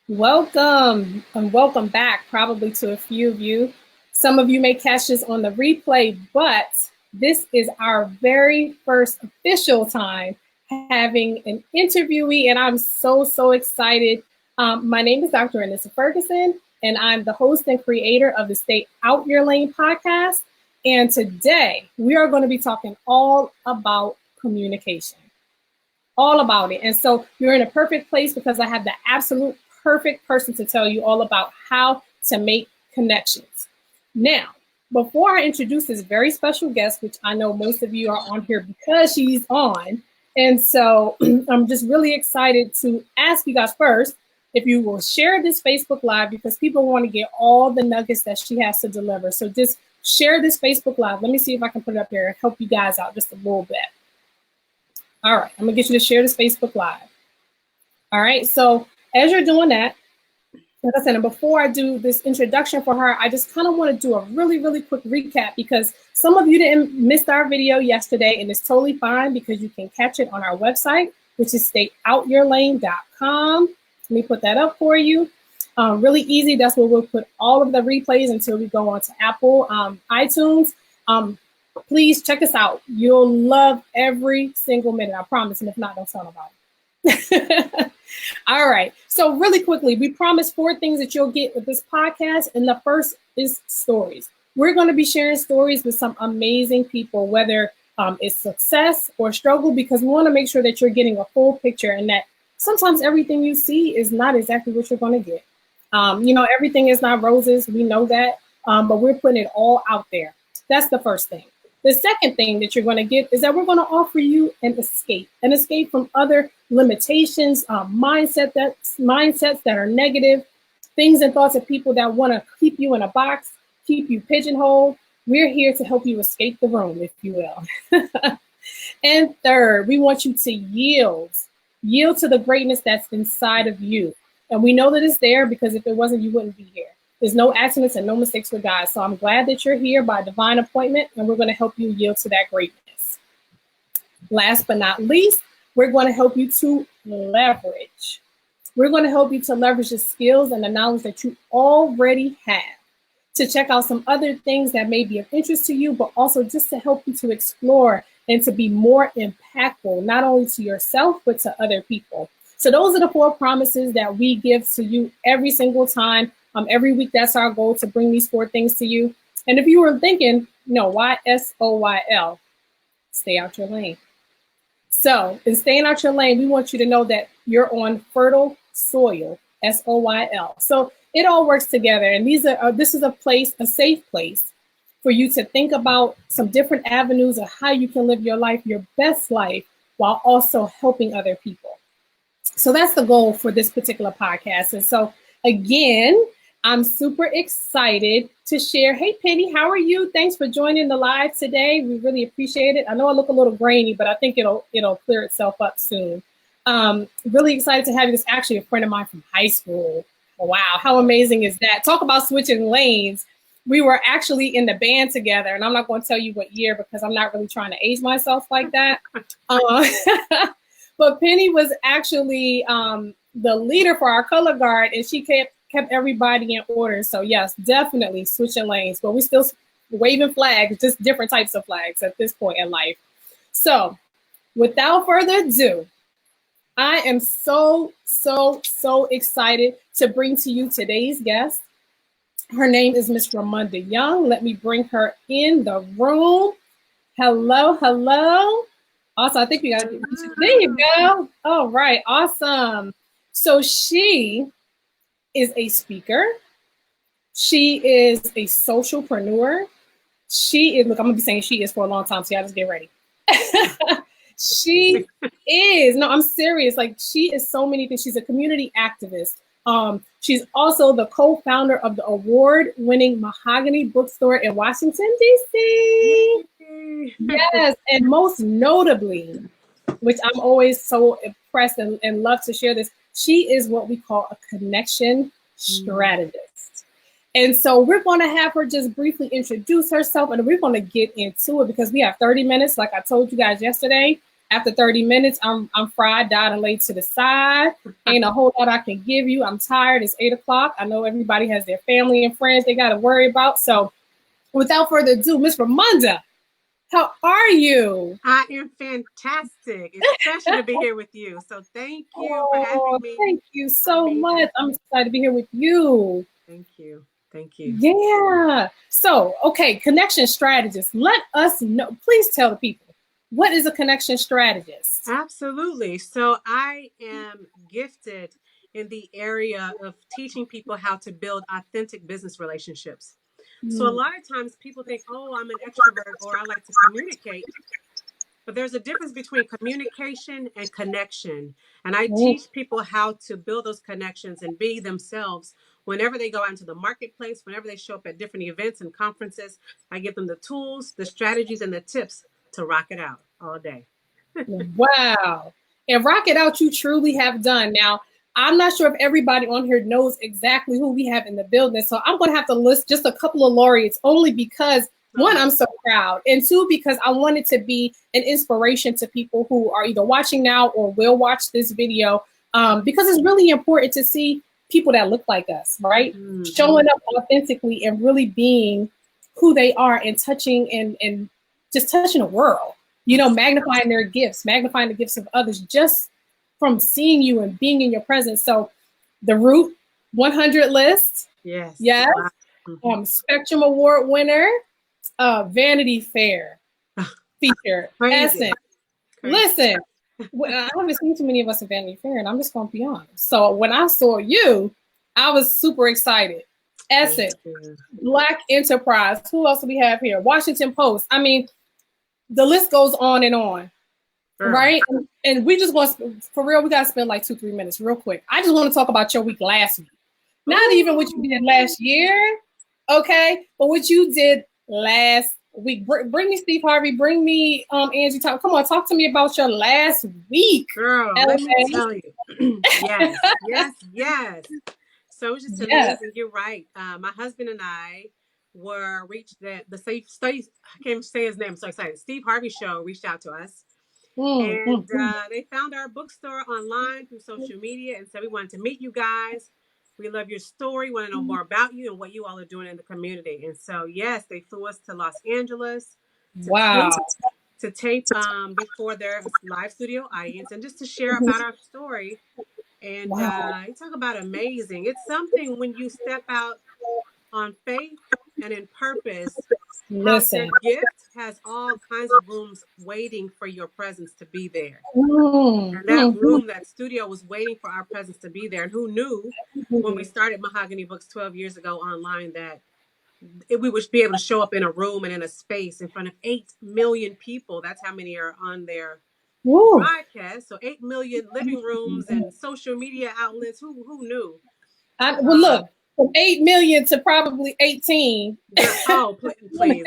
Welcome and welcome back, probably to a few of you. Some of you may catch this on the replay, but this is our very first official time having an interviewee, and I'm so excited. My name is Dr. Anissa Ferguson, and I'm the host and creator of the Stay Out Your Lane podcast. And today we are going to be talking all about communication, all about it. And so you're in a perfect place because I have the absolute perfect person to tell you all about how to make connections. Now, before I introduce this very special guest, which I know most of you are on here because she's on, and so I'm just really excited to ask you guys first if you will share this Facebook Live, because people want to get all the nuggets that she has to deliver. So just share this Facebook Live. Let me see if I can put it up here and help you guys out just a little bit. All right, I'm gonna get you to share this Facebook Live. All right, so as you're doing that, like I said, and before I do this introduction for her, I just kind of want to do a really quick recap, because some of you didn't miss our video yesterday, and it's totally fine because you can catch it on our website, which is stayoutyourlane.com. Let me put that up for you. Really easy. That's where we'll put all of the replays until we go on to Apple iTunes. Please check us out. You'll love every single minute, I promise. And if not, don't tell nobody. All right. So really quickly, we promised 4 things that you'll get with this podcast. And the first is stories. We're going to be sharing stories with some amazing people, whether it's success or struggle, because we want to make sure that you're getting a full picture, and that sometimes everything you see is not exactly what you're going to get. Everything is not roses. We know that, but we're putting it all out there. That's the first thing. The second thing that you're going to get is that we're going to offer you an escape from other limitations, mindsets that are negative, things and thoughts of people that want to keep you in a box, keep you pigeonholed. We're here to help you escape the room, if you will. And third, we want you to yield to the greatness that's inside of you. And we know that it's there, because if it wasn't, you wouldn't be here. There's no accidents and no mistakes with God. So I'm glad that you're here by divine appointment, and we're going to help you yield to that greatness. Last but not least, we're going to help you to leverage. We're going to help you to leverage the skills and the knowledge that you already have, to check out some other things that may be of interest to you, but also just to help you to explore and to be more impactful, not only to yourself, but to other people. So those are the 4 promises that we give to you every single time. Every week, that's our goal, to bring these 4 things to you. And if you were thinking, why SOYL? Stay out your lane. So in staying out your lane, we want you to know that you're on fertile soil, SOYL. So it all works together. And this is a safe place for you to think about some different avenues of how you can live your life, your best life, while also helping other people. So that's the goal for this particular podcast. And so again, I'm super excited to share. Hey, Penny, how are you? Thanks for joining the live today. We really appreciate it. I know I look a little grainy, but I think it'll clear itself up soon. Really excited to have you. This actually a friend of mine from high school. Wow, how amazing is that? Talk about switching lanes. We were actually in the band together, and I'm not going to tell you what year because I'm not really trying to age myself like that. But Penny was actually the leader for our color guard, and she kept everybody in order. So yes, definitely switching lanes, but we still waving flags, just different types of flags at this point in life. So without further ado, I am so excited to bring to you today's guest. Her name is Miss Ramunda Young. Let me bring her in the room. Hello. Also, I think we got to, there you go. All right, awesome. So she is a speaker. She is a socialpreneur. She is, look, I'm gonna be saying she is for a long time, so y'all just get ready. She is, no, I'm serious. Like, she is so many things. She's a community activist. She's also the co-founder of the award-winning Mahogany Bookstore in Washington, D.C. Yes, and most notably, which I'm always so impressed and love to share this, she is what we call a connection strategist. And so we're going to have her just briefly introduce herself, and we're going to get into it because we have 30 minutes, like I told you guys yesterday. After 30 minutes, I'm fried, died, and laid to the side. Ain't a whole lot I can give you. I'm tired. It's 8 o'clock. I know everybody has their family and friends they got to worry about. So without further ado, Miss Ramunda, how are you? I am fantastic. It's a pleasure to be here with you. So thank you for having me. Thank you so much. I'm excited to be here with you. Thank you. Thank you. Yeah. So, okay, connection strategist. Let us know. Please tell the people, what is a connection strategist? Absolutely. So I am gifted in the area of teaching people how to build authentic business relationships. So a lot of times people think, oh, I'm an extrovert or I like to communicate. But there's a difference between communication and connection. And I teach people how to build those connections and be themselves whenever they go out into the marketplace, whenever they show up at different events and conferences. I give them the tools, the strategies, and the tips to rock it out all day. Wow. And rock it out, you truly have done. Now, I'm not sure if everybody on here knows exactly who we have in the building. So I'm going to have to list just a couple of laureates only because, one, I'm so proud. And two, because I wanted to be an inspiration to people who are either watching now or will watch this video. Because it's really important to see people that look like us, right? Mm-hmm. Showing up authentically and really being who they are and touching and just touching the world. You know, magnifying their gifts, magnifying the gifts of others just from seeing you and being in your presence. So the Root 100 list. Yes. Yes. Wow. Spectrum Award winner, Vanity Fair feature. Essence. Listen, I haven't seen too many of us in Vanity Fair, and I'm just going to be honest. So when I saw you, I was super excited. Essence, Black Enterprise. Who else do we have here? Washington Post. I mean, the list goes on and on, right? And we just want, for real, we got to spend like 2-3 minutes real quick. I just want to talk about your week last week. Not even what you did last year, okay? But what you did last week. Bring me Steve Harvey. Bring me Angie. Come on, talk to me about your last week. Girl, let me tell you. Yes. So it was just amazing. You're right. My husband and I reached the safe studies. I can't even say his name. I'm so excited. Steve Harvey Show reached out to us, and they found our bookstore online through social media and said we wanted to meet you guys. We love your story. Want to know more about you and what you all are doing in the community. And so yes, they flew us to Los Angeles. To tape before their live studio audience and just to share about our story. And you talk about amazing. It's something when you step out on faith and in purpose. Listen, your gift has all kinds of rooms waiting for your presence to be there. And that room, that studio was waiting for our presence to be there. And who knew when we started MahoganyBooks 12 years ago online that we would be able to show up in a room and in a space in front of 8 million people. That's how many are on their broadcast. So 8 million living rooms and social media outlets. Who knew? Well, look, from 8 million to probably 18. Oh, please.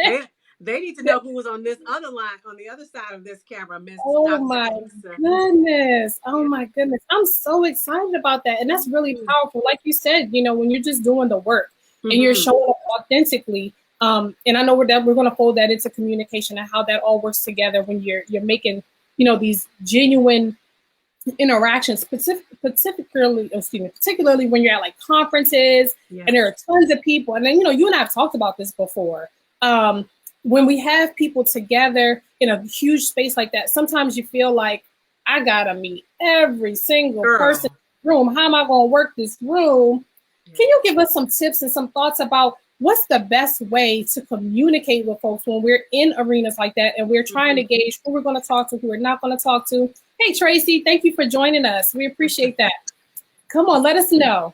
They need to know who was on this other line, on the other side of this camera, Miss. Oh my goodness. Oh my goodness. I'm so excited about that. And that's really powerful. Like you said, you know, when you're just doing the work and you're showing up authentically. And I know we're going to fold that into communication and how that all works together when you're making, you know, these genuine interactions, particularly when you're at like conferences and there are tons of people. And then, you know, you and I have talked about this before. When we have people together in a huge space like that, sometimes you feel like I gotta meet every single person in the room. How am I going to work this room? Can you give us some tips and some thoughts about what's the best way to communicate with folks when we're in arenas like that and we're trying to gauge who we're going to talk to, who we're not going to talk to? Hey, Tracy, thank you for joining us. We appreciate that. Come on, let us know.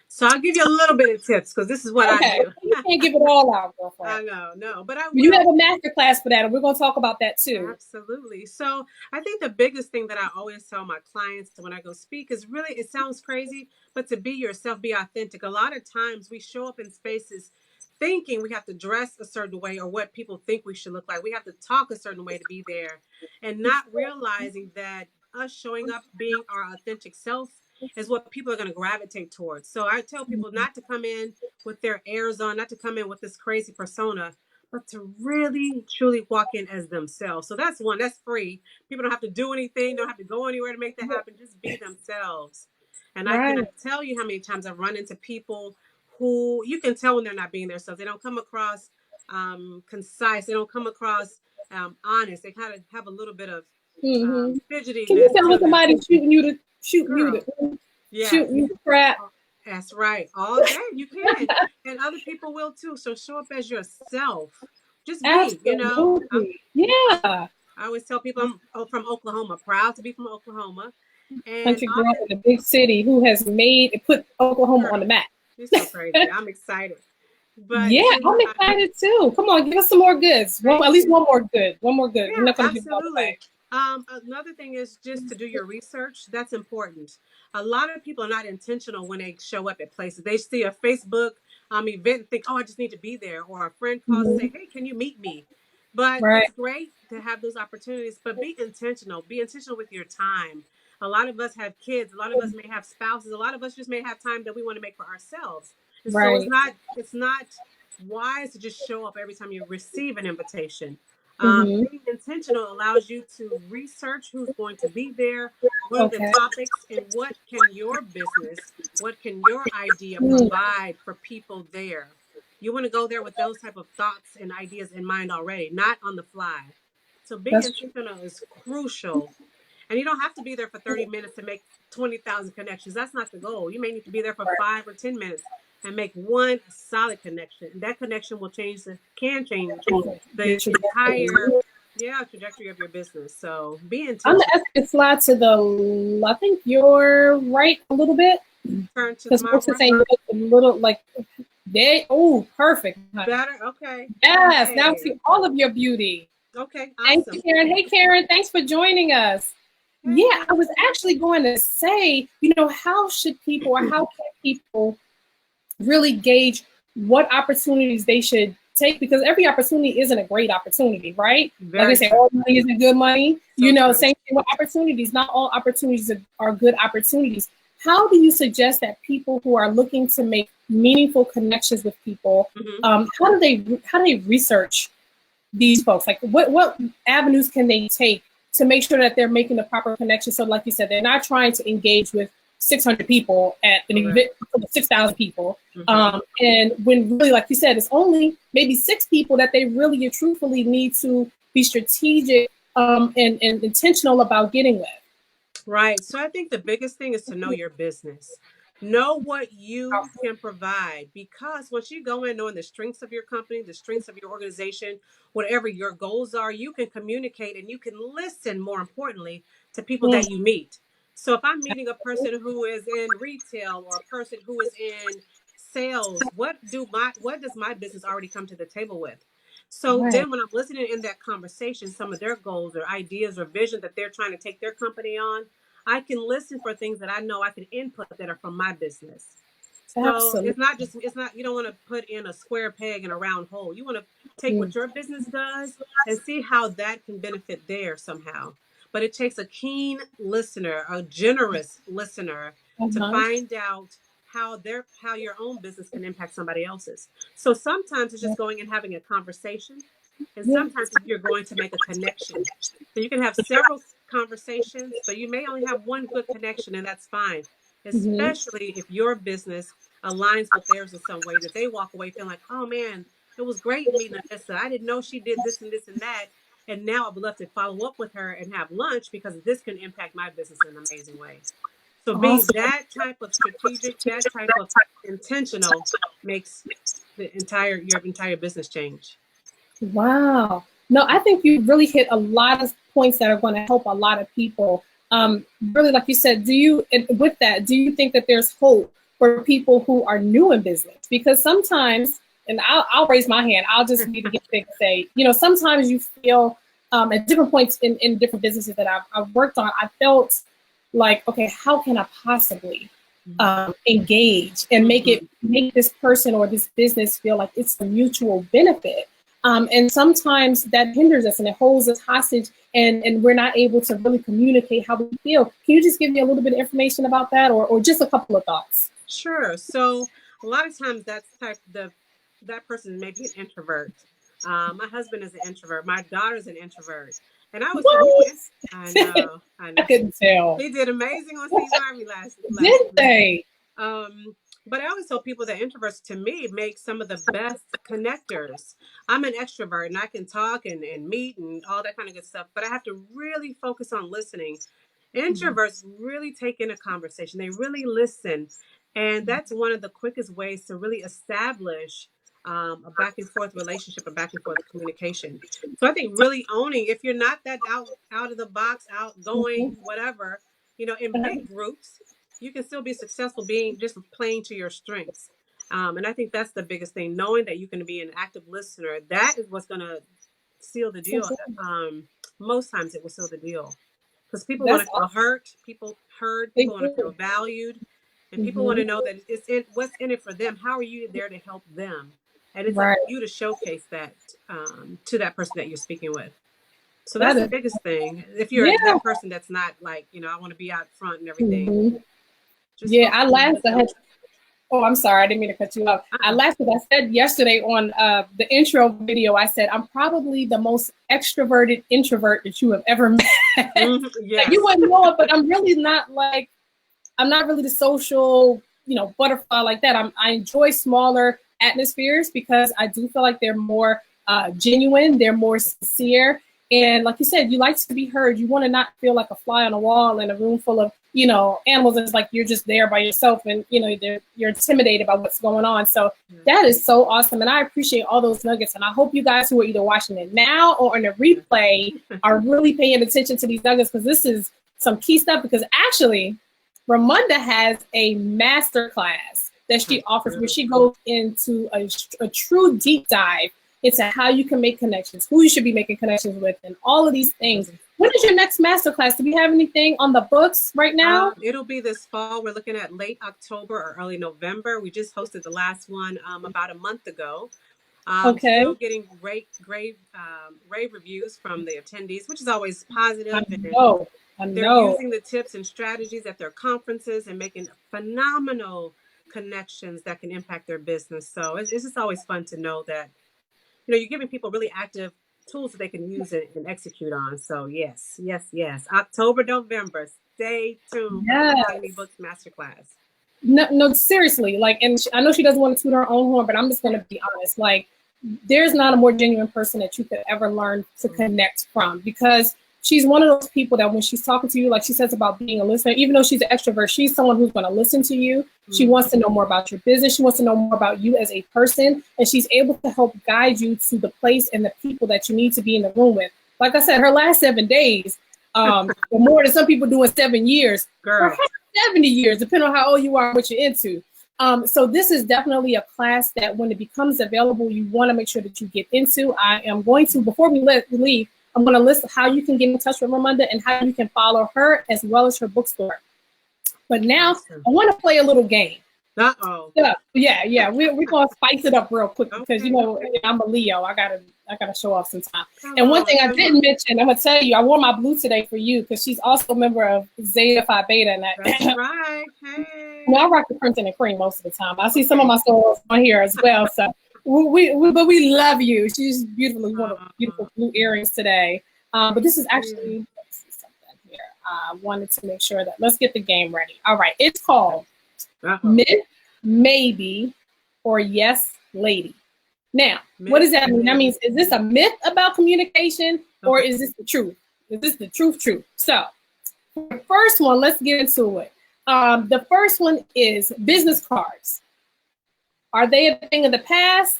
So I'll give you a little bit of tips because this is what I do. You can't give it all out, girlfriend. I know, but you have a masterclass for that, and we're going to talk about that too. Absolutely. So I think the biggest thing that I always tell my clients when I go speak is really, it sounds crazy, but to be yourself, be authentic. A lot of times we show up in spaces thinking we have to dress a certain way or what people think we should look like. We have to talk a certain way to be there and not realizing that us showing up, being our authentic self is what people are going to gravitate towards. So I tell people not to come in with their airs on, not to come in with this crazy persona, but to really, truly walk in as themselves. So that's one, that's free. People don't have to do anything, don't have to go anywhere to make that happen. Just be themselves. And I cannot Right. tell you how many times I've run into people who you can tell when they're not being themselves. They don't come across concise. They don't come across honest. They kind of have a little bit of Mm-hmm. Can you fidgetiness tell to when them. somebody's Girl, yes. shooting you the crap? That's right. All day you can. And other people will too. So show up as yourself. Just be, Absolutely. Yeah. I always tell people I'm from Oklahoma, proud to be from Oklahoma. And Country girl often, in a big city who has put Oklahoma on the girl, map. you're so crazy. I'm excited. But Yeah, I'm excited too. Come on, give us some more goods. At least one more good. One more good. We're yeah, not going to give it all absolutely. away. Another thing is just to do your research. That's important. A lot of people are not intentional when they show up at places. They see a Facebook event and think, oh, I just need to be there. Or a friend calls and say, hey, can you meet me? But Right. it's great to have those opportunities, but be intentional. Be intentional with your time. A lot of us have kids. A lot of us may have spouses. A lot of us just may have time that we want to make for ourselves. And so Right. it's not wise to just show up every time you receive an invitation. Mm-hmm. Being intentional allows you to research who's going to be there, what are the Okay. topics, and what can your business, what can your idea provide for people there. You want to go there with those type of thoughts and ideas in mind already, not on the fly. So being That's true. intentional is crucial. And you don't have to be there for 30 minutes to make 20,000 connections. That's not the goal. You may need to be there for 5 or 10 minutes and make one solid connection. And that connection can change the entire trajectory of your business. So be I'm intentional. gonna ask you to slide to I think you're right a little bit. Turn to Because folks are saying a little like perfect. better. Okay. Yes, Okay. now see all of your beauty. Okay. Thank Awesome. you, Karen. Hey, Karen, thanks for joining us. Hey. Yeah, I was actually going to say, how should people or how can people really gauge what opportunities they should take? Because every opportunity isn't a great opportunity, right? Like they say, all money isn't good money. Same thing with opportunities. Not all opportunities are good opportunities. How do you suggest that people who are looking to make meaningful connections with people, how do they research these folks? Like what avenues can they take to make sure that they're making the proper connection? So like you said, they're not trying to engage with 600 people at an event for 6,000 people. And when really, like you said, it's only maybe 6 people that they really and truthfully need to be strategic and intentional about getting with. Right. So I think the biggest thing is to know your business. Know what you can provide, because once you go in knowing the strengths of your company, the strengths of your organization, whatever your goals are, you can communicate and you can listen, more importantly, to people that you meet. So if I'm meeting a person who is in retail or a person who is in sales, what does my business already come to the table with? So then when I'm listening in that conversation, some of their goals or ideas or vision that they're trying to take their company on, I can listen for things that I know I can input that are from my business. So it's not, you don't want to put in a square peg in a round hole. You want to take what your business does and see how that can benefit there somehow. But it takes a keen listener, a generous listener to find out how your own business can impact somebody else's. So sometimes it's just going and having a conversation, and sometimes you're going to make a connection. So you can have several conversations, but you may only have one good connection, and that's fine. Especially if your business aligns with theirs in some way, that they walk away feeling like, oh man, it was great meeting Alyssa. I didn't know she did this and this and that. And now I would love to follow up with her and have lunch because this can impact my business in an amazing way. So being that type of strategic, that type of intentional makes your entire business change. Wow. No, I think you really hit a lot of points that are going to help a lot of people. Really, like you said, do you think that there's hope for people who are new in business? Because sometimes, and I'll raise my hand, I'll just need to get big and say, sometimes you feel at different points in different businesses that I've worked on, I felt like, okay, how can I possibly engage and make this person or this business feel like it's a mutual benefit? And sometimes that hinders us and it holds us hostage, and we're not able to really communicate how we feel. Can you just give me a little bit of information about that, or just a couple of thoughts? Sure. So a lot of times that person may be an introvert. My husband is an introvert. My daughter's an introvert. And I was What? I know. I couldn't tell. They did amazing on Steve Harvey last Did week. they? But I always tell people that introverts, to me, make some of the best connectors. I'm an extrovert and I can talk and meet and all that kind of good stuff, but I have to really focus on listening. Introverts really take in a conversation. They really listen. And that's one of the quickest ways to really establish a back and forth relationship, a back and forth communication. So I think really owning, if you're not that out of the box, outgoing, whatever, in big groups, you can still be successful being just playing to your strengths. And I think that's the biggest thing, knowing that you can be an active listener. That is what's going to seal the deal. Most times it will seal the deal because people want to feel heard, people want to feel valued, and people want to know that what's in it for them. How are you there to help them? And it's up to you to showcase that to that person that you're speaking with. So that's the biggest thing. If you're that person that's not like, I want to be out front and everything. I laughed. I'm sorry. I didn't mean to cut you off. I laughed because I said yesterday on the intro video, I said, I'm probably the most extroverted introvert that you have ever met. Yes. You wouldn't know it, but I'm really not I'm not really the social, butterfly like that. I enjoy smaller atmospheres because I do feel like they're more genuine. They're more sincere. And like you said, you like to be heard. You want to not feel like a fly on a wall in a room full of, animals. It's like you're just there by yourself and, you're intimidated by what's going on. So that is so awesome. And I appreciate all those nuggets. And I hope you guys who are either watching it now or on the replay are really paying attention to these nuggets because this is some key stuff. Because actually, Ramunda has a master class that she offers where she goes into a true deep dive into how you can make connections, who you should be making connections with, and all of these things. When is your next masterclass? Do we have anything on the books right now? It'll be this fall. We're looking at late October or early November. We just hosted the last one about a month ago. Still getting great rave reviews from the attendees, which is always positive. I know. They're using the tips and strategies at their conferences and making phenomenal connections that can impact their business. So it's just always fun to know that you're giving people really active tools that they can use and execute on. So yes. October, November, stay tuned for the MahoganyBooks Masterclass. No, seriously. And I know she doesn't want to toot her own horn, but I'm just going to be honest. There's not a more genuine person that you could ever learn to connect from because she's one of those people that when she's talking to you, like she says about being a listener, even though she's an extrovert, she's someone who's going to listen to you. She wants to know more about your business. She wants to know more about you as a person. And she's able to help guide you to the place and the people that you need to be in the room with. Like I said, her last 7 days, or more than some people do in 7 years, perhaps 70 years, depending on how old you are and what you're into. So this is definitely a class that when it becomes available, you want to make sure that you get into. I am going to, before we leave, I'm going to list how you can get in touch with Ramunda and how you can follow her as well as her bookstore. But now I want to play a little game. Uh-oh. Yeah. We're going to spice it up real quick because, I'm a Leo. I gotta show off some time. And one thing I didn't mention, I'm going to tell you, I wore my blue today for you because she's also a member of Zeta Phi Beta. And that's right. Hey. I rock the crimson and cream most of the time. I see some of my stores on here as well. So but we love you. She's beautiful. We want beautiful blue earrings today. But this is actually, let's see something here. I wanted to make sure that, let's get the game ready. All right. It's called Myth, Maybe, or Yes, Lady. Now, what does that mean? That means, is this a myth about communication or is this the truth? Is this the truth? So the first one, let's get into it. The first one is business cards. Are they a thing of the past,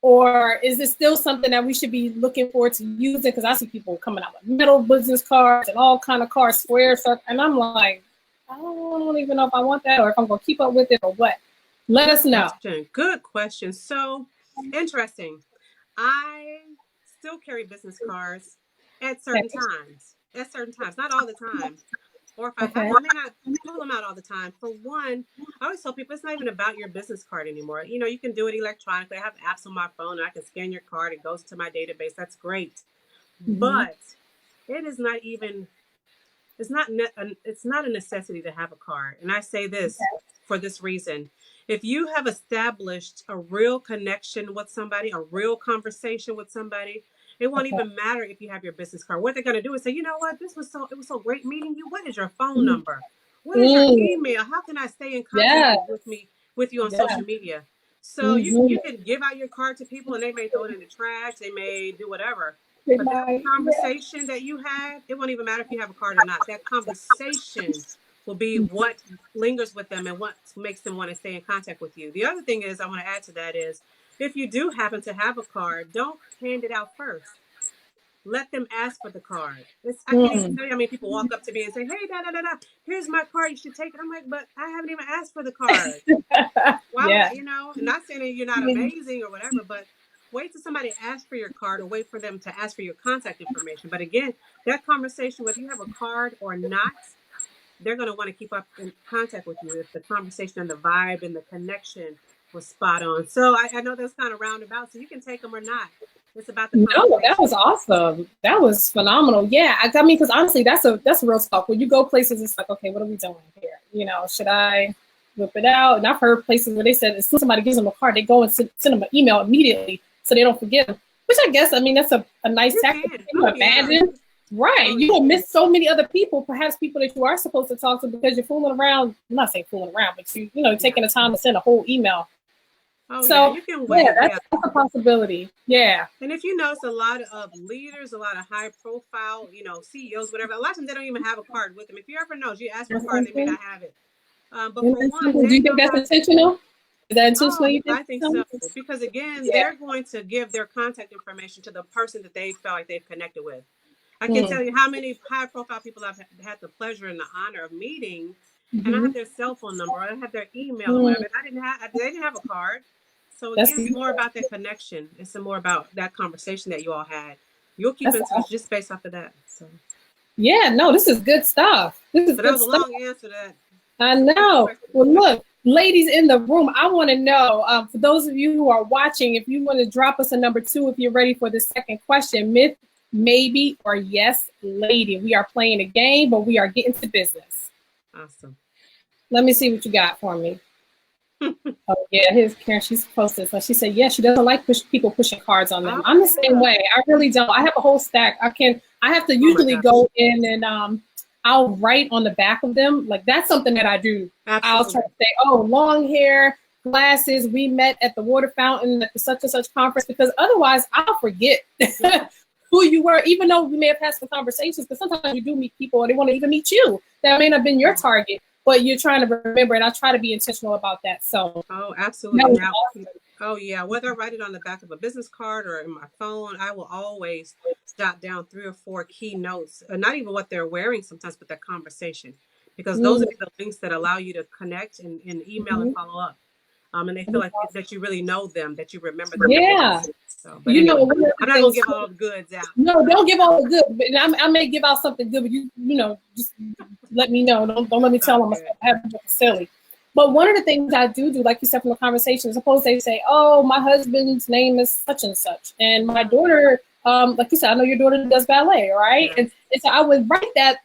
or is it still something that we should be looking forward to using? Because I see people coming out with metal business cards and all kind of cards, square, circle, and I'm like, I don't even know if I want that or if I'm going to keep up with it or what. Let us know. Good question. So interesting. I still carry business cards at certain times. Not all the time. Or if I have, I may not pull them out all the time. For one, I always tell people it's not even about your business card anymore. You can do it electronically. I have apps on my phone and I can scan your card. It goes to my database. That's great. But it is not even, it's not a necessity to have a card. And I say this for this reason. If you have established a real connection with somebody, a real conversation with somebody, it won't even matter if you have your business card. What they're going to do is say, you know what, it was so great meeting you. What is your phone number? What is your email? How can I stay in contact with you on social media? So you can give out your card to people and they may throw it in the trash. They may do whatever. But that conversation that you had, it won't even matter if you have a card or not. That conversation will be what lingers with them and what makes them want to stay in contact with you. The other thing is, I want to add to that is, if you do happen to have a card, don't hand it out first. Let them ask for the card. I can't even tell you how many people walk up to me and say, hey, here's my card, you should take it. I'm like, but I haven't even asked for the card. Why would, not saying that you're not amazing or whatever, but wait till somebody asks for your card or wait for them to ask for your contact information. But again, that conversation, whether you have a card or not, they're going to want to keep up in contact with you if the conversation and the vibe and the connection was spot on. So I know that's kind of roundabout, so you can take them or not. It's about the No, that was awesome. That was phenomenal. Yeah, I mean, because honestly, that's a real talk. When you go places, it's like, okay, what are we doing here? Should I whip it out? And I've heard places where they said as soon as somebody gives them a card, they go and send them an email immediately so they don't forget them. Which I guess, I mean, that's a nice tactic. You abandon. Right. You will miss so many other people, perhaps people that you are supposed to talk to because you're fooling around. I'm not saying fooling around, but taking the time to send a whole email. So you can wait. That's a possibility. Yeah. And if you notice, a lot of leaders, a lot of high profile, CEOs, whatever, a lot of them, they don't even have a card with them. If you ever know, you ask for a card, they may not have it. But for one, do you think that's intentional? Is that intentional? I think so. Because again, they're going to give their contact information to the person that they feel like they've connected with. I can tell you how many high profile people I've had the pleasure and the honor of meeting, and I have their cell phone number, or I have their email, or whatever. They didn't have a card. So again, it's more about that connection. It's more about that conversation that you all had. You'll keep in touch just based off of that. So. Yeah, no, this is good stuff. That was a long answer to that. I know. Well, look, ladies in the room, I want to know, for those of you who are watching, if you want to drop us a number 2, if you're ready for the second question, myth, maybe, or yes, lady. We are playing a game, but we are getting to business. Awesome. Let me see what you got for me. Oh yeah, here's Karen. She's posted. So she said, she doesn't like people pushing cards on them. I'm the same way. I really don't. I have a whole stack. I have to usually go in and I'll write on the back of them. Like that's something that I do. Absolutely. I'll try to say, long hair, glasses. We met at the water fountain at the such and such conference, because otherwise I'll forget who you were, even though we may have had some conversations. Because sometimes you do meet people and they want to even meet you that may not have been your target, but you're trying to remember, and I try to be intentional about that. So, absolutely. Awesome. Oh, yeah. Whether I write it on the back of a business card or in my phone, I will always jot down 3 or 4 key notes, not even what they're wearing sometimes, but their conversation, because those are the links that allow you to connect and email and follow up. And they feel like that you really know them, that you remember them. Yeah. So, but anyway, I'm not going to give all the goods out. No, don't give all the good. But I may give out something good, but you just let me know. Don't let me tell them I have to silly. But one of the things I do, like you said from the conversation, suppose they say, my husband's name is such and such. And my daughter, like you said, I know your daughter does ballet, right? Yeah. And so I would write that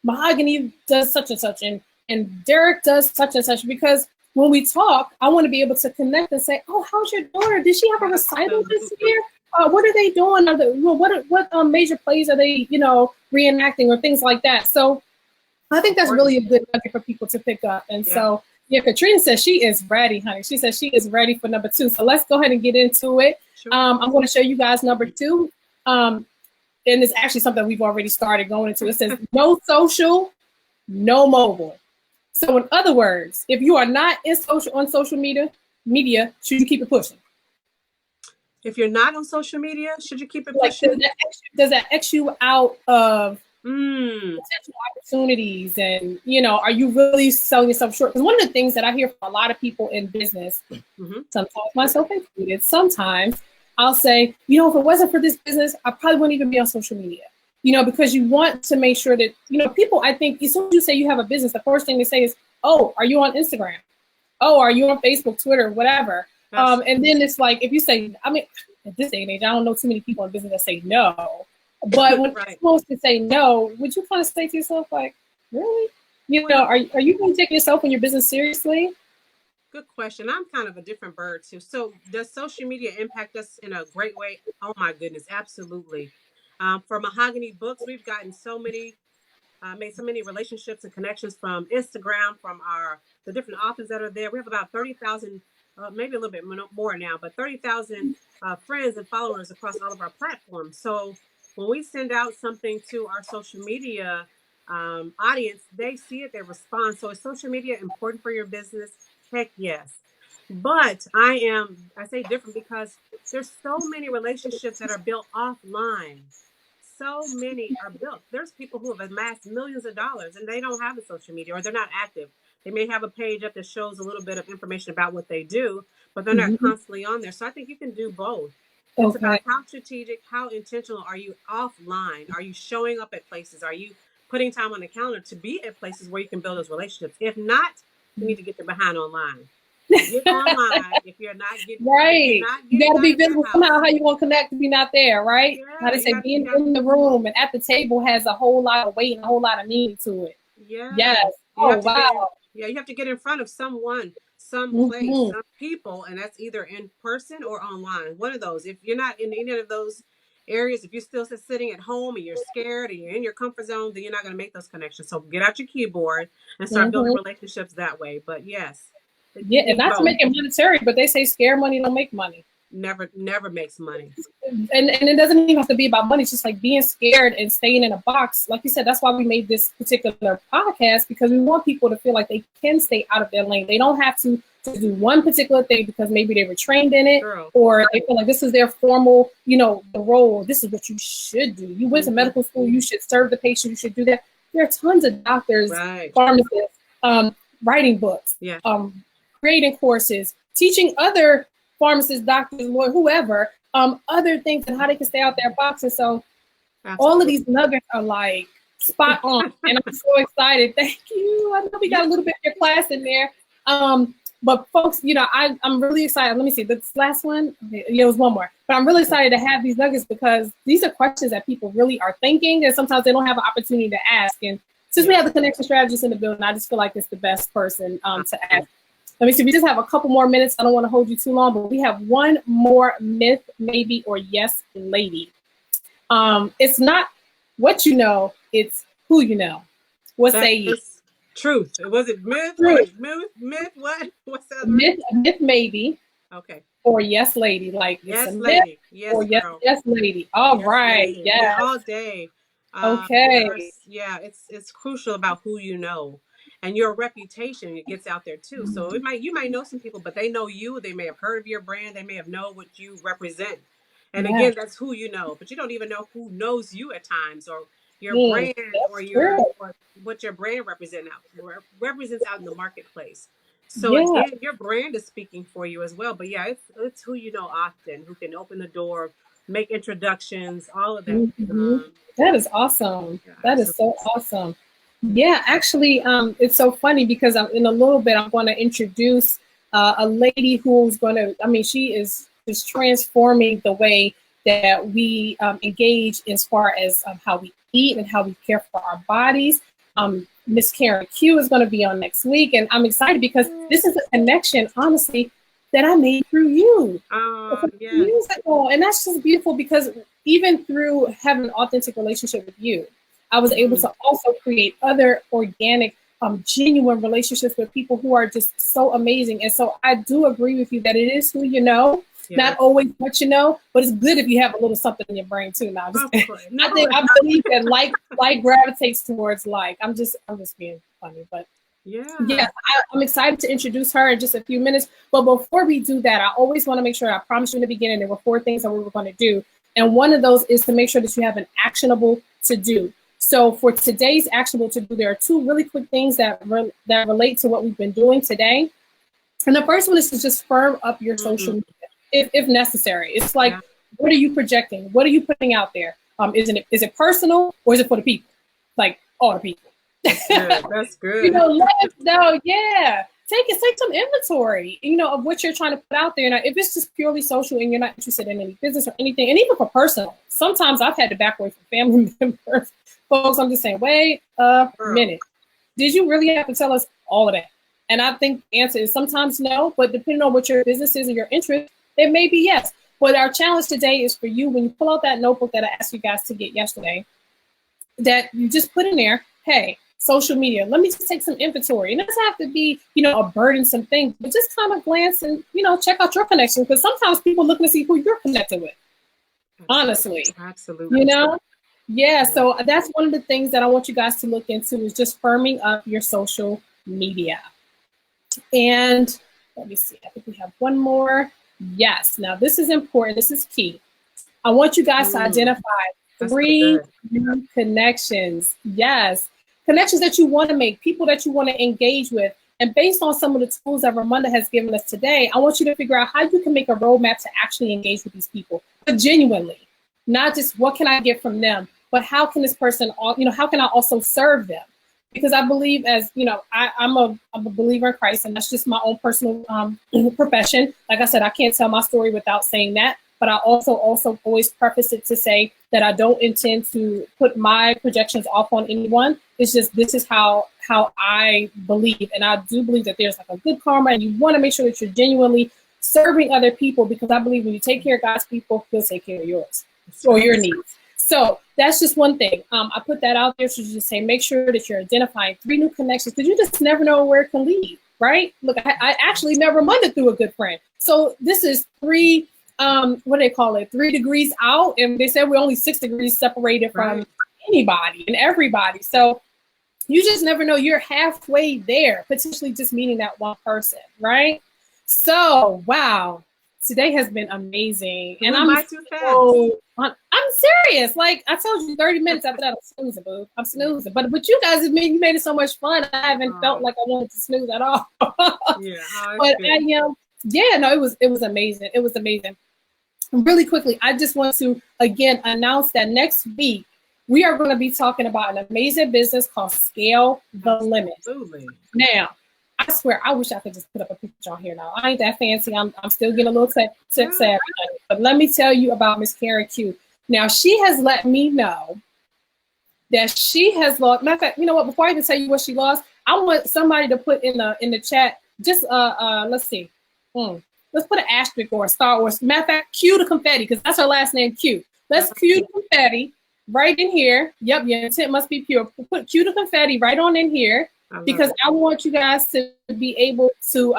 Mahogany does such and such, and Derrick does such and such, because when we talk, I want to be able to connect and say, how's your daughter? Did she have a recital this year? What are they doing? What major plays are they, reenacting or things like that? So I think that's really a good nugget for people to pick up. And so, Katrina says she is ready, honey. She says she is ready for number 2. So let's go ahead and get into it. Sure. I'm going to show you guys number 2. And it's actually something we've already started going into. It says no social, no mobile. So in other words, if you are not on social media, should you keep it pushing? If you're not on social media, should you keep it pushing? Does that X you out of potential opportunities? And, are you really selling yourself short? Because one of the things that I hear from a lot of people in business, sometimes myself included, sometimes I'll say, if it wasn't for this business, I probably wouldn't even be on social media. Because you want to make sure that, people, I think, as soon as you say you have a business, the first thing they say is, are you on Instagram? Are you on Facebook, Twitter, whatever? And then it's like, if you say, at this day and age, I don't know too many people in business that say no. But when you're supposed to say no, would you kind of say to yourself, like, really? You know, are you going to take yourself and your business seriously? Good question. I'm kind of a different bird too. So does social media impact us in a great way? Oh my goodness, absolutely. For Mahogany Books, we've gotten so many made so many relationships and connections from Instagram, from the different authors that are there. We have about 30,000, maybe a little bit more now, but 30,000 friends and followers across all of our platforms. So when we send out something to our social media audience, they see it, they respond. So is social media important for your business? Heck yes. But I say different because there's so many relationships that are built offline. So many are built. There's people who have amassed millions of dollars and they don't have a social media, or they're not active. They may have a page up that shows a little bit of information about what they do, but they're not constantly on there. So I think you can do both. It's about how strategic, how intentional are you offline? Are you showing up at places? Are you putting time on the calendar to be at places where you can build those relationships? If not, you need to get your behind online. Get online if you're not getting right. You got to be visible somehow. How you going to connect if you're not there, right? Yeah, how they say being in the room and at the table has a whole lot of weight and a whole lot of meaning to it. Yeah. Yes. Oh wow. You have to get in front of someone, some place, some people, and that's either in person or online. One of those. If you're not in any of those areas, if you're still sitting at home and you're scared and you're in your comfort zone, then you're not going to make those connections. So get out your keyboard and start building relationships that way. But yes. Yeah, and not to make it monetary, but they say scare money don't make money. Never makes money. And it doesn't even have to be about money. It's just like being scared and staying in a box. Like you said, that's why we made this particular podcast, because we want people to feel like they can stay out of their lane. They don't have to do one particular thing because maybe they were trained in it, or they feel like this is their formal, the role. This is what you should do. You went to medical school. You should serve the patient. You should do that. There are tons of doctors, pharmacists, writing books, creating courses, teaching other pharmacists, doctors, lawyers, whoever, other things and how they can stay out their box. And so all of these nuggets are like spot on. And I'm so excited. Thank you. I know we got a little bit of your class in there. But folks, I'm really excited. Let me see, this last one, it was one more. But I'm really excited to have these nuggets because these are questions that people really are thinking, and sometimes they don't have an opportunity to ask. And since we have the Connection Strategist in the building, I just feel like it's the best person to ask. Let me see, we just have a couple more minutes. I don't want to hold you too long, but we have one more myth, maybe, or yes, lady. It's not what you know, it's who you know. What say you? Truth. Was it myth? Wait, myth, what? What's that? Myth, maybe. Okay. Or yes, lady. Like, yes, lady. Yes, or girl. yes, lady. All right. Lady. Yes. All day. Okay. It's crucial about who you know. And your reputation, it gets out there too. So you might know some people, but they know you. They may have heard of your brand. They may have known what you represent. And again, that's who you know. But you don't even know who knows you at times, or your brand, or what your brand represents out in the marketplace. So again, your brand is speaking for you as well. But yeah, it's who you know often, who can open the door, make introductions, all of that. That is awesome. That is so awesome. Yeah, actually, it's so funny because in a little bit, I'm going to introduce a lady who's going to, she is transforming the way that we engage as far as how we eat and how we care for our bodies. Miss Karen Q is going to be on next week, and I'm excited because this is a connection, honestly, that I made through you. Musical. And that's just beautiful because even through having an authentic relationship with you, I was able to also create other organic, genuine relationships with people who are just so amazing. And so I do agree with you that it is who you know, not always what you know, but it's good if you have a little something in your brain too. Now, I believe that like gravitates towards like. I'm just being funny, but I'm excited to introduce her in just a few minutes. But before we do that, I always want to make sure, I promised you in the beginning, there were 4 things that we were going to do. And one of those is to make sure that you have an actionable to do. So for today's actionable to do, there are 2 really quick things that relate to what we've been doing today. And the first one is to just firm up your social media if necessary. It's like, what are you projecting? What are you putting out there? Is it personal or is it for the people? Like all the people. That's good. Let us know. Yeah. Take some inventory, of what you're trying to put out there. Now, if it's just purely social and you're not interested in any business or anything, and even for personal, sometimes I've had to back away from family members. Folks, I'm just saying, wait a minute. Did you really have to tell us all of that? And I think the answer is sometimes no, but depending on what your business is and your interest, it may be yes. But our challenge today is for you, when you pull out that notebook that I asked you guys to get yesterday, that you just put in there, hey, social media, let me just take some inventory. And it doesn't have to be, a burdensome thing, but just kind of glance and, check out your connection, because sometimes people look to see who you're connected with. Honestly. Absolutely. Yeah, so that's one of the things that I want you guys to look into, is just firming up your social media. And let me see, I think we have one more. Yes, now this is important, this is key. I want you guys to identify 3 new connections. Yes, connections that you want to make, people that you want to engage with. And based on some of the tools that Ramunda has given us today, I want you to figure out how you can make a roadmap to actually engage with these people, but genuinely, not just what can I get from them, but how can this person, how can I also serve them? Because I believe, as I'm a believer in Christ, and that's just my own personal profession. Like I said, I can't tell my story without saying that. But I also always preface it to say that I don't intend to put my projections off on anyone. It's just, this is how I believe. And I do believe that there's like a good karma, and you want to make sure that you're genuinely serving other people, because I believe when you take care of God's people, He'll take care of yours or your needs. So that's just one thing. I put that out there to just say, make sure that you're identifying 3 new connections, because you just never know where it can lead, right? Look, I actually met Ramunda through a good friend. So this is 3, what do they call it? 3 degrees out. And they said we're only 6 degrees separated from anybody and everybody. So you just never know. You're halfway there, potentially just meeting that one person, right? So, wow. Today has been amazing. And I'm serious. Like I told you, 30 minutes after that, I'm snoozing, boo. I'm snoozing. But you guys have you made it so much fun. I haven't felt like I wanted to snooze at all. Yeah. But it was amazing. It was amazing. Really quickly, I just want to again announce that next week we are going to be talking about an amazing business called Scale the Limit. Absolutely. Now, I swear, I wish I could just put up a picture on here now. I ain't that fancy. I'm still getting a little tech savvy. But let me tell you about Miss Karen Q. Now, she has let me know that she has lost. Matter of fact, you know what? Before I even tell you what she lost, I want somebody to put in the chat. Just let's see. Let's put an asterisk or a Star Wars. Matter of fact, cue the confetti, because that's her last name, Q. Let's cue the confetti right in here. Yep, your intent must be pure. Cue the confetti right on in here. Because I want you guys to be able to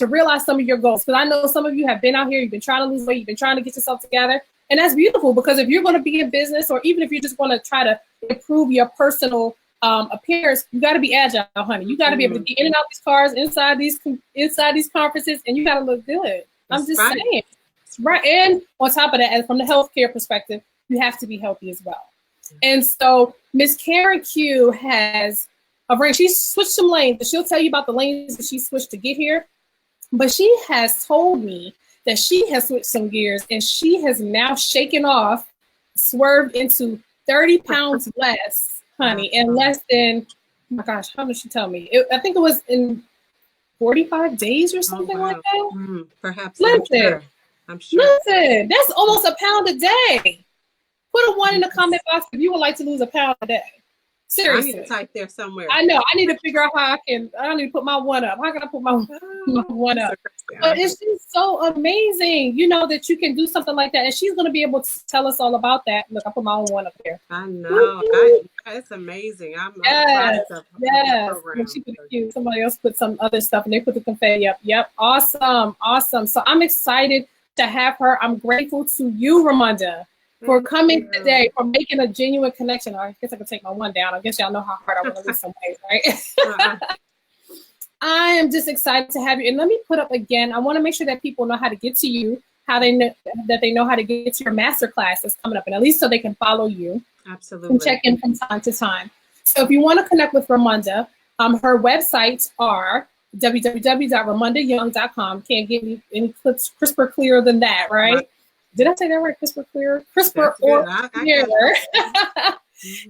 realize some of your goals. Because I know some of you have been out here, you've been trying to lose weight, you've been trying to get yourself together. And that's beautiful, because if you're going to be in business, or even if you just want to try to improve your personal appearance, you got to be agile, honey. You got to be able to get in and out these cars, inside these conferences, and you got to look good. I'm just saying. Right. And on top of that, and from the healthcare perspective, you have to be healthy as well. And so Miss Karen Q has she switched some lanes, and she'll tell you about the lanes that she switched to get here. But she has told me that she has switched some gears, and she has now swerved into 30 pounds less, honey, in less than, oh my gosh, how did she tell me? I think it was in 45 days or something like that. Perhaps. Listen, I'm sure. Listen, that's almost a pound a day. Put a 1 in the comment box if you would like to lose a pound a day. Seriously. I need to type there somewhere. I know. I need to figure out how I need to put my 1 up. How can I put my 1 up? But it's just so amazing, that you can do something like that. And she's going to be able to tell us all about that. Look, I put my own 1 up there. I know. It's amazing. I'm proud of the program. She put it cute. Somebody else put some other stuff, and they put the confetti up. Yep. Awesome. So I'm excited to have her. I'm grateful to you, Ramunda, for coming today, for making a genuine connection. I guess I can take my 1 down. I guess y'all know how hard I want to lose some weight, right? I am just excited to have you. And let me put up again, I want to make sure that people know how to get to you, how they know how to get to your masterclass that's coming up, and at least so they can follow you. Absolutely. And check in from time to time. So if you want to connect with Ramunda, her websites are www.ramundayoung.com. Can't give you any crisper clearer than that, right? Did I say that right? Crisper clearer? Crisper or clearer.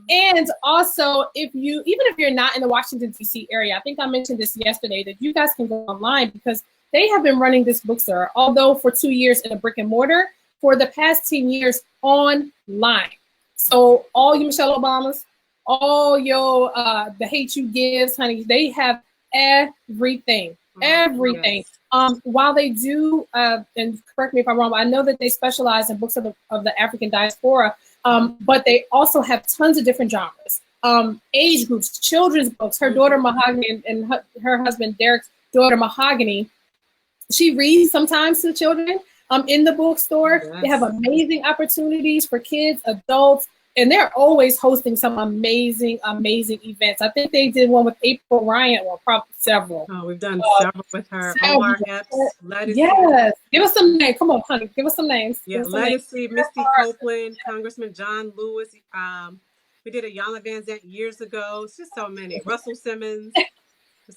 And also, even if you're not in the Washington, D.C. area, I think I mentioned this yesterday, that you guys can go online, because they have been running this bookstore, although for 2 years in a brick and mortar, for the past 10 years online. So all you Michelle Obamas, all your the hate you gives, honey. They have everything. Everything. Yes. While they do, and correct me if I'm wrong, but I know that they specialize in books of the African Diaspora, but they also have tons of different genres, age groups, children's books. Her daughter Mahogany and her husband Derrick's daughter Mahogany, she reads sometimes to children in the bookstore. Yes. They have amazing opportunities for kids, adults, and they're always hosting some amazing, amazing events. I think they did one with April Ryan, or probably several. Oh, we've done several with her. Omar Epps, yes. Give us some names. Come on, honey. Give us some names. Yeah, Legacy, Misty Copeland, Congressman John Lewis. We did a Yana Van Zant years ago. It's just so many. Russell Simmons.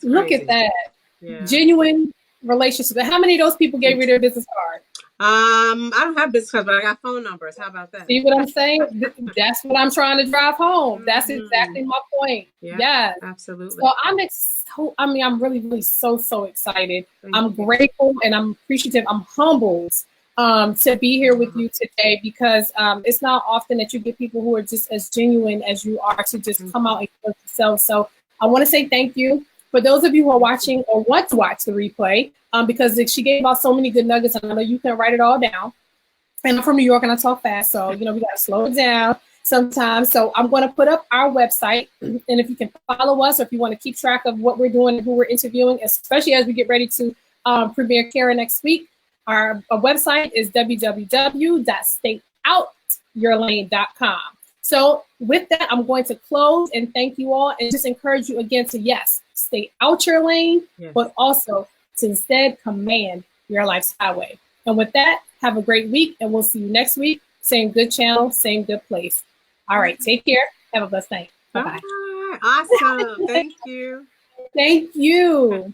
Look at that. Yeah. Genuine relationship. How many of those people gave you their business card? I don't have business cards, but I got phone numbers. How about that? See what I'm saying? That's what I'm trying to drive home. That's exactly my point. Yeah, yes. Absolutely. So I'm really, really so excited. I'm grateful and I'm appreciative. I'm humbled to be here with you today, because it's not often that you get people who are just as genuine as you are to just come out and express themselves. So I want to say thank you. For those of you who are watching or want to watch the replay, because she gave out so many good nuggets, and I know you can write it all down. And I'm from New York and I talk fast, so we got to slow it down sometimes. So I'm going to put up our website, and if you can follow us, or if you want to keep track of what we're doing and who we're interviewing, especially as we get ready to premiere Kara next week, our website is www.stayoutyourlane.com. So with that, I'm going to close and thank you all, and just encourage you again to, yes, stay out your lane, but also to instead command your life's highway. And with that, have a great week, and we'll see you next week. Same good channel, same good place. All right, take care. Have a blessed night. Bye-bye. Awesome. Thank you. Thank you.